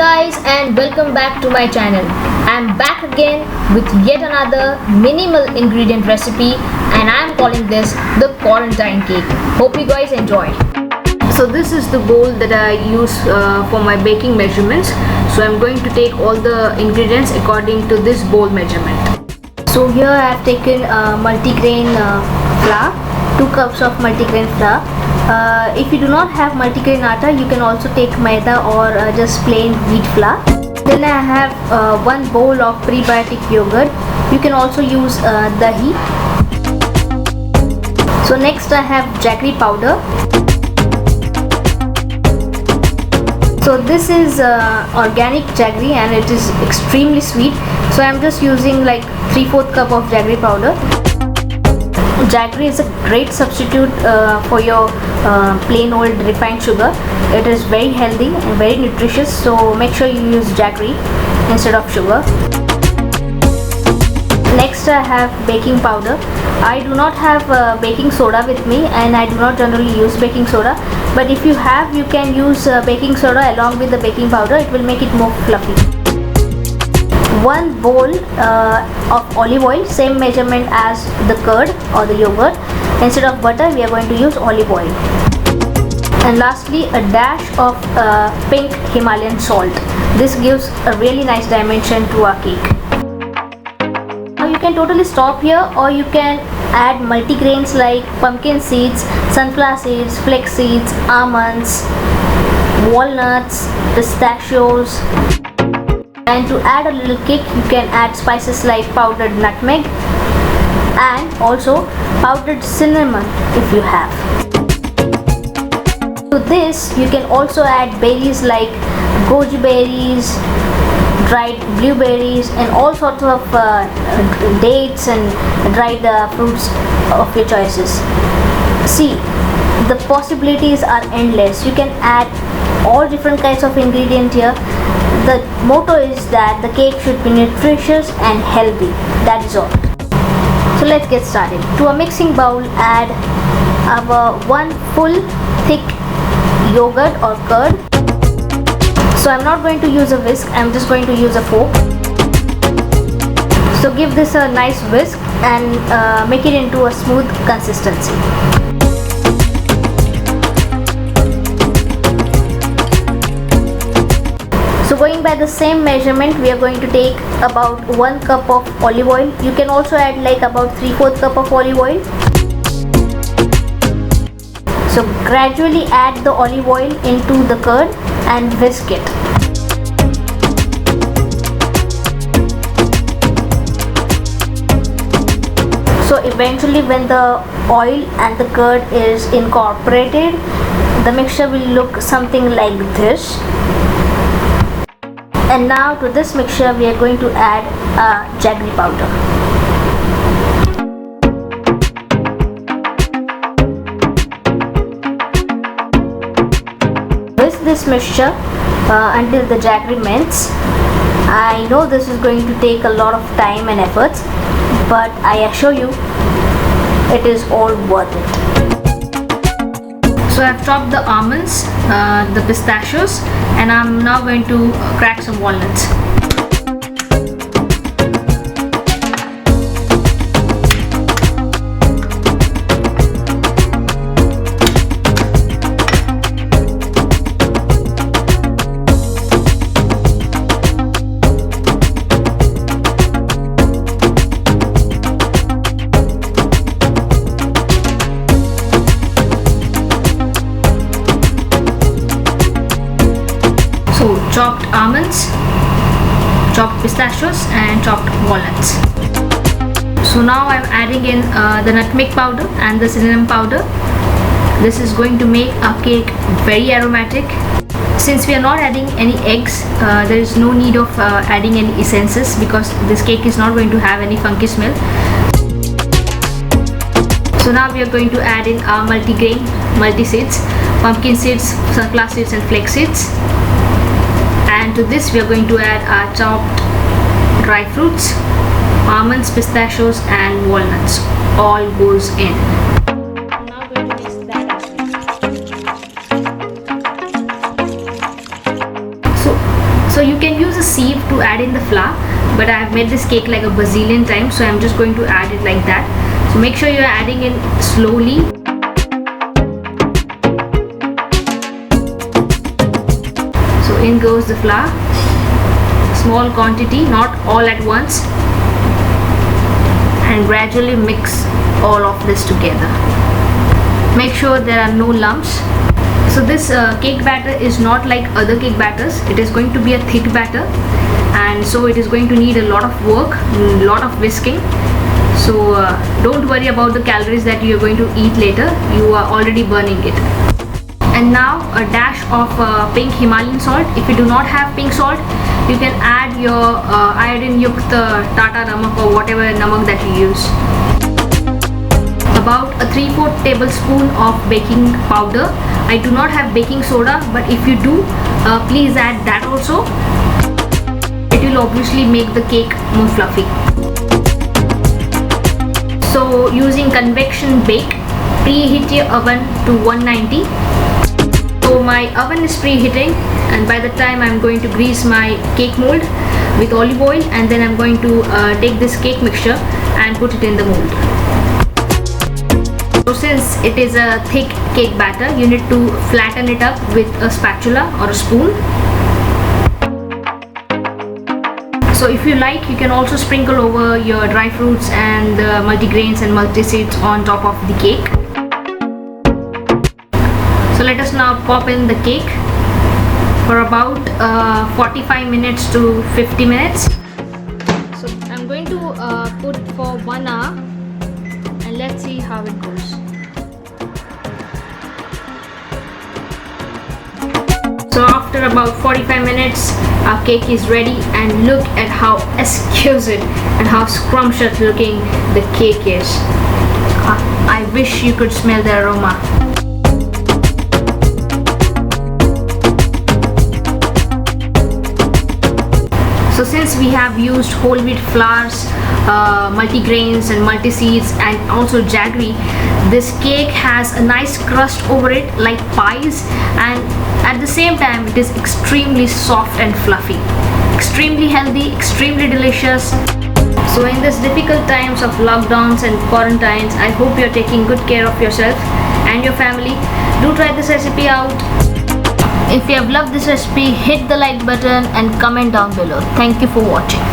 guys, and welcome back to my channel. I'm back again with yet another minimal ingredient recipe, and I'm calling this the quarantine cake. Hope you guys enjoy. So this is the bowl that I use for my baking measurements. So I'm going to take all the ingredients according to this bowl measurement. So here I have taken multigrain flour, 2 cups of multigrain flour. If you do not have multigrain atta, you can also take maida or just plain wheat flour. Then I have 1 bowl of prebiotic yogurt. You can also use dahi. So next I have jaggery powder. So this is organic jaggery and it is extremely sweet. So I'm just using like 3/4 cup of jaggery powder. Jaggery is a great substitute for your plain old refined sugar. It is very healthy and very nutritious, so make sure you use jaggery instead of sugar. Next I have baking powder. I do not have baking soda with me, and I do not generally use baking soda, but if you have, you can use baking soda along with the baking powder. It will make it more fluffy. 1 bowl of olive oil, same measurement as the curd or the yogurt. Instead of butter, we are going to use olive oil. And lastly, a dash of pink Himalayan salt. This gives a really nice dimension to our cake. Now you can totally stop here, or you can add multigrains like pumpkin seeds, sunflower seeds, flax seeds, almonds, walnuts, pistachios. And to add a little kick, you can add spices like powdered nutmeg and also powdered cinnamon if you have. To this, you can also add berries like goji berries, dried blueberries, and all sorts of dates and dried fruits of your choices. See, the possibilities are endless. You can add all different kinds of ingredients here. The motto is that the cake should be nutritious and healthy. That is all. So let's get started. To a mixing bowl, add our 1 full thick yogurt or curd. So I'm not going to use a whisk, I'm just going to use a fork. So give this a nice whisk and make it into a smooth consistency. So going by the same measurement, we are going to take about 1 cup of olive oil. You can also add like about 3/4 cup of olive oil. So gradually add the olive oil into the curd and whisk it. So eventually, when the oil and the curd is incorporated, the mixture will look something like this. And now to this mixture, we are going to add jaggery powder. Whisk this mixture until the jaggery melts. I know this is going to take a lot of time and efforts, but I assure you, it is all worth it. So I've chopped the almonds, the pistachios, and I'm now going to crack some walnuts. So chopped almonds, chopped pistachios, and chopped walnuts. So now I'm adding in the nutmeg powder and the cinnamon powder. This is going to make our cake very aromatic. Since we are not adding any eggs, there is no need of adding any essences, because this cake is not going to have any funky smell. So now we are going to add in our multigrain, multi-seeds, pumpkin seeds, sunflower seeds, and flax seeds. And to this, we are going to add our chopped dry fruits, almonds, pistachios, and walnuts. All goes in. Now going to mix that up. So to add in the flour, but I have made this cake like a bazillion times, so I'm just going to add it like that. So make sure you're adding in slowly. So in goes the flour, small quantity, not all at once, and gradually mix all of this together. Make sure there are no lumps. So this cake batter is not like other cake batters. It is going to be a thick batter, and so it is going to need a lot of work, a lot of whisking. So don't worry about the calories that you are going to eat later. You are already burning it. And now a dash of pink Himalayan salt. If you do not have pink salt, you can add your iodine yukta Tata namak or whatever namak that you use. About a 3/4 tablespoon of baking powder. I do not have baking soda, but if you do, please add that also. It will obviously make the cake more fluffy. So using convection bake, preheat your oven to 190. So my oven is preheating, and by the time I'm going to grease my cake mold with olive oil, and then I'm going to take this cake mixture and put it in the mold. So since it is a thick cake batter, you need to flatten it up with a spatula or a spoon. So if you like, you can also sprinkle over your dry fruits and multigrains and multiseeds on top of the cake. So let us now pop in the cake for about 45 minutes to 50 minutes. So I'm going to put for 1 hour, and let's see how it goes. So after about 45 minutes, our cake is ready, and look at how exquisite and how scrumptious looking the cake is. I wish you could smell the aroma. So since we have used whole wheat flours, multigrains and multiseeds, and also jaggery, this cake has a nice crust over it like pies, and at the same time it is extremely soft and fluffy, extremely healthy, extremely delicious. So in this difficult times of lockdowns and quarantines, I hope you're taking good care of yourself and your family. Do try this recipe out. If you have loved this recipe, hit the like button and comment down below. Thank you for watching.